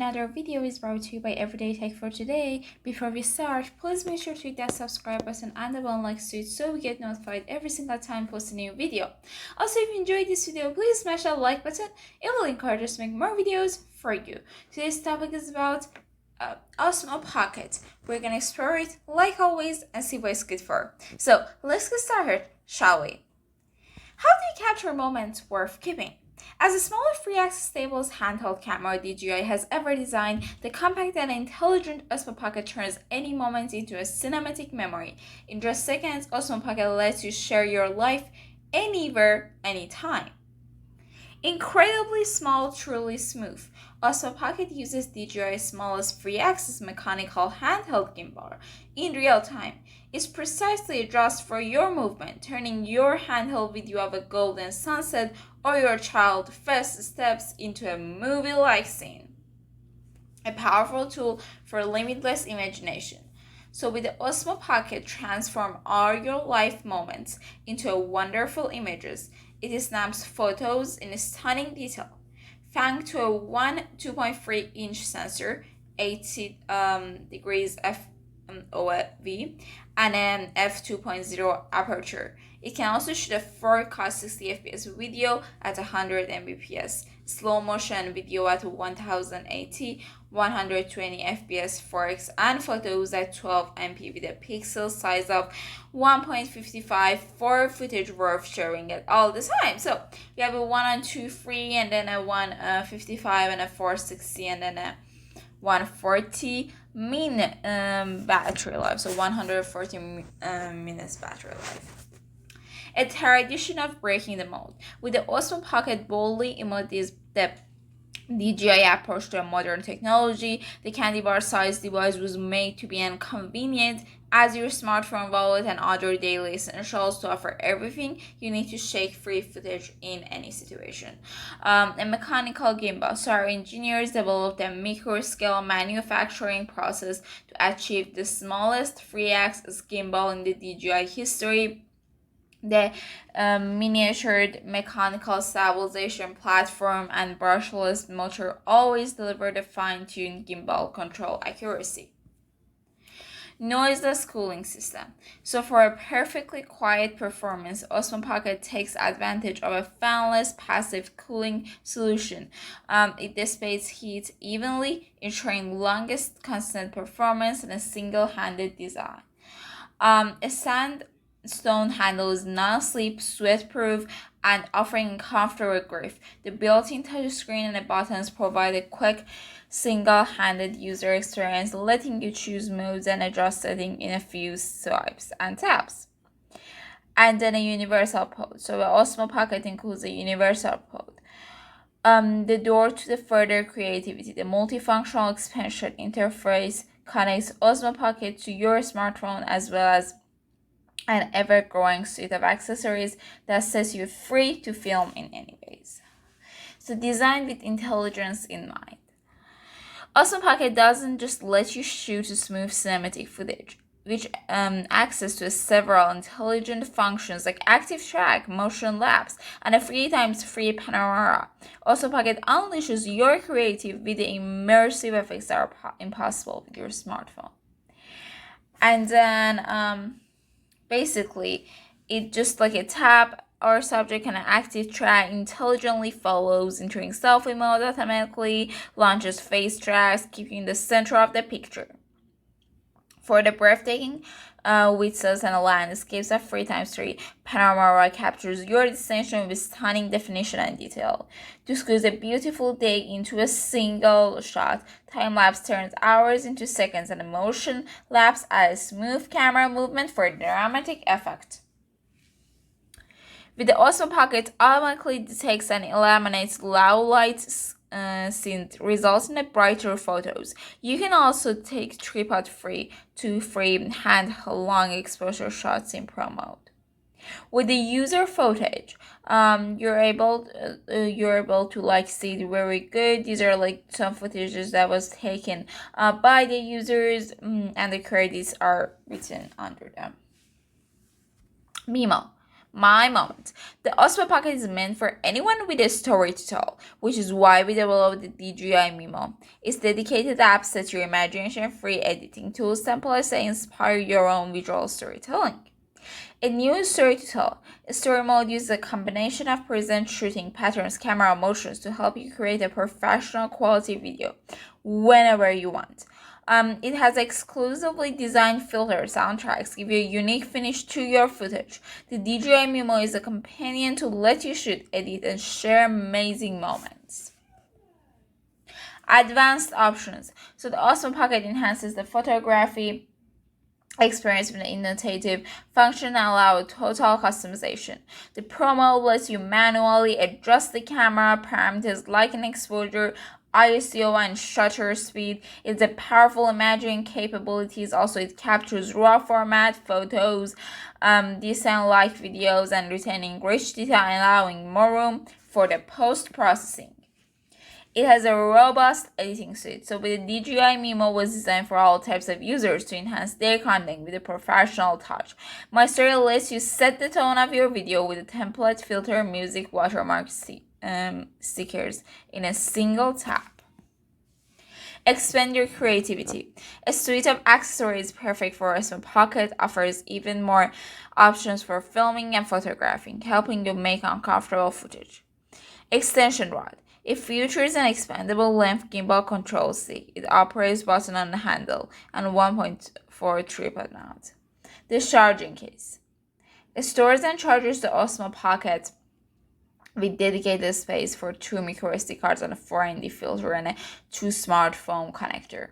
another video is brought to you by Everyday Tech for today. Before we start, please make sure to hit that subscribe button and the bell like switch so we get notified every single time I post a new video. Also, if you enjoyed this video, please smash that like button. It will encourage us to make more videos for you. Today's topic is about Osmo Pocket. We're gonna explore it like always and see what it's good for. So let's get started, shall we? How do you capture moments worth keeping? As the smallest free-access stable handheld camera DJI has ever designed, the compact and intelligent Osmo Pocket turns any moment into a cinematic memory. In just seconds, Osmo Pocket lets you share your life anywhere, anytime. Incredibly small, truly smooth. Osmo Pocket uses DJI's smallest free-access mechanical handheld gimbal in real time. It's precisely adjusted for your movement, turning your handheld video of a golden sunset or your child's first steps into a movie-like scene. A powerful tool for limitless imagination. So with the Osmo Pocket, transform all your life moments into wonderful images. It snaps photos in stunning detail. Thanks to a 2.3-inch sensor, 80 degrees FOV, and an f2.0 aperture. It can also shoot a 4K 60 fps video at 100 Mbps, slow motion video at 1080, 120 fps 4x, and photos at 12 MP with a pixel size of 1.55 for footage worth sharing at all the time. So we have a 1.23 and then a 1.55 and a 460 and then a 140 battery life, so 140 minutes battery life. A tradition of breaking the mold. With the Osmo Pocket boldly embodies the DJI approach to a modern technology. The candy bar-sized device was made to be inconvenient as your smartphone, wallet, and other daily essentials to offer everything you need to shake free footage in any situation. A mechanical gimbal. So our engineers developed a micro-scale manufacturing process to achieve the smallest free-access gimbal in the DJI history. The miniatured mechanical stabilization platform and brushless motor always deliver the fine-tuned gimbal control accuracy. Noiseless cooling system. So for a perfectly quiet performance, Osmo Pocket takes advantage of a fanless passive cooling solution. It dissipates heat evenly, ensuring longest constant performance in a single-handed design. A sandstone handle is non-slip, sweat-proof, and offering comfortable grip. The built-in touchscreen and the buttons provide a quick, single-handed user experience, letting you choose modes and adjust settings in a few swipes and taps. And then a universal port. So the Osmo Pocket includes a universal port. The door to the further creativity. The multifunctional expansion interface connects Osmo Pocket to your smartphone as well as an ever-growing suite of accessories that sets you free to film in any ways. So designed with intelligence in mind. Osmo Pocket doesn't just let you shoot smooth cinematic footage, which access to several intelligent functions like active track, motion lapse, and a 3x3 panorama. Osmo Pocket unleashes your creativity with the immersive effects that are impossible with your smartphone. And then basically, it just like a tap or subject and an active track intelligently follows, entering selfie mode automatically, launches face tracks, keeping the center of the picture. For the breathtaking vistas and landscapes of 3x3, panorama captures your destination with stunning definition and detail. To squeeze a beautiful day into a single shot, time-lapse turns hours into seconds and a motion lapse adds smooth camera movement for dramatic effect. With the Osmo Pocket, automatically detects and eliminates low light scene, resulting in brighter photos. You can also take tripod-free to frame hand long exposure shots in Pro mode. With the user footage, you're able to like see it very good. These are like some footages that was taken by the users, and the credits are written under them. Mimo. My moment. The Osmo Pocket is meant for anyone with a story to tell, which is why we developed the DJI Mimo. Its dedicated app sets your imagination free, editing tools, templates that inspire your own visual storytelling. A new story to tell. A story mode uses a combination of present shooting patterns, camera motions to help you create a professional quality video whenever you want. It has exclusively designed filter soundtracks, give you a unique finish to your footage. The DJI Mimo is a companion to let you shoot, edit, and share amazing moments. Advanced options. So the Osmo Pocket enhances the photography experience with an innovative function and allow total customization. The Pro mode lets you manually adjust the camera parameters like an exposure, ISO, and shutter speed. It's a powerful imaging capabilities. Also, it captures raw format photos, decent like videos, and retaining rich detail, allowing more room for the post-processing. It has a robust editing suite, so the DJI Mimo was designed for all types of users to enhance their content with a professional touch. My story lets you set the tone of your video with a template, filter, music, watermark, stickers in a single tap. Expand your creativity. A suite of accessories perfect for Osmo Pocket offers even more options for filming and photographing, helping you make uncomfortable footage. Extension rod. It features an expandable length gimbal control stick. It operates button on the handle and 1.4 tripod mount. The charging case. It stores and charges the Osmo Pocket with dedicated space for 2 microSD cards and a 4ND filter and a 2 smartphone connector.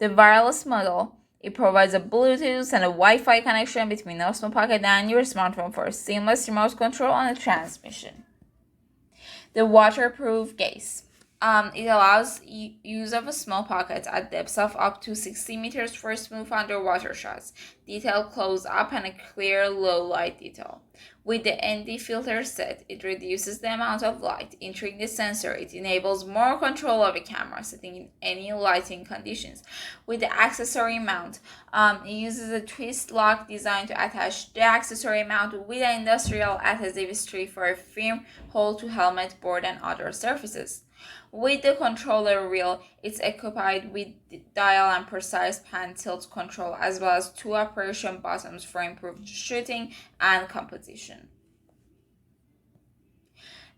The wireless model. It provides a Bluetooth and a Wi-Fi connection between the Osmo Pocket and your smartphone for seamless remote control and transmission. The waterproof case. It allows use of a small pocket at depths of up to 60 meters for smooth underwater shots, detailed close-up, and a clear low-light detail. With the ND filter set, it reduces the amount of light entering the sensor. It enables more control of the camera setting in any lighting conditions. With the accessory mount, it uses a twist lock designed to attach the accessory mount with an industrial adhesive strip for a firm hold to helmet, board, and other surfaces. With the controller wheel, it's equipped with dial and precise pan tilt control, as well as 2 operation buttons for improved shooting and composition.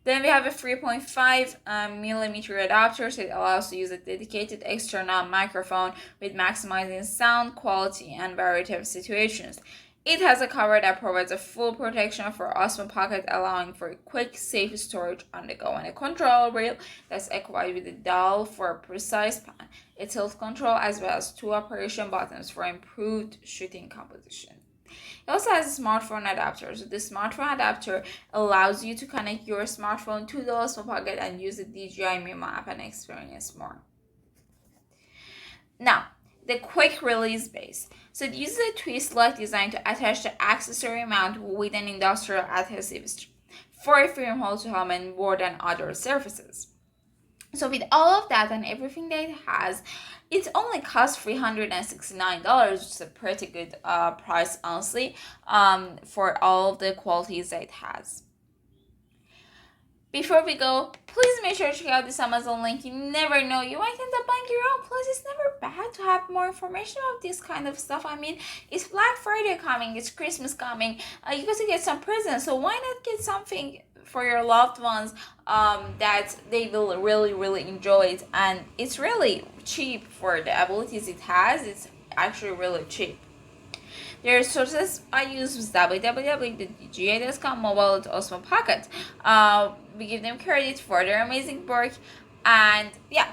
Then we have a 3.5 millimeter adapter, so it allows to use a dedicated external microphone with maximizing sound quality and variety of situations. It has a cover that provides a full protection for Osmo Pocket, allowing for quick, safe storage on the go, and a control wheel that's equipped with a dial for a precise pan, a tilt control, as well as 2 operation buttons for improved shooting composition. It also has a smartphone adapter. So the smartphone adapter allows you to connect your smartphone to the Osmo Pocket and use the DJI Mimo app and experience more. Now, the quick release base. So it uses a twist lock designed to attach the accessory mount with an industrial adhesive strip for a firm hold to helmet, board, and other surfaces. So with all of that and everything that it has, it only costs $369, which is a pretty good price, honestly, for all of the qualities that it has. Before we go, please make sure to check out this Amazon link. You never know, you might end up buying your own. Plus, it's never bad to have more information about this kind of stuff. I mean, it's Black Friday coming, it's Christmas coming. You got to get some presents, so why not get something for your loved ones that they will really enjoy it. And it's really cheap for the abilities it has. It's actually really cheap. Their sources I use was www.dji.com, mobile Osmo Pocket. We give them credit for their amazing work. And yeah,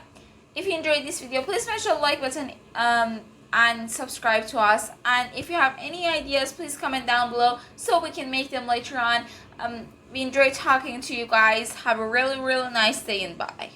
if you enjoyed this video, please smash the like button and subscribe to us. And if you have any ideas, please comment down below so we can make them later on. We enjoy talking to you guys. Have a really nice day and bye.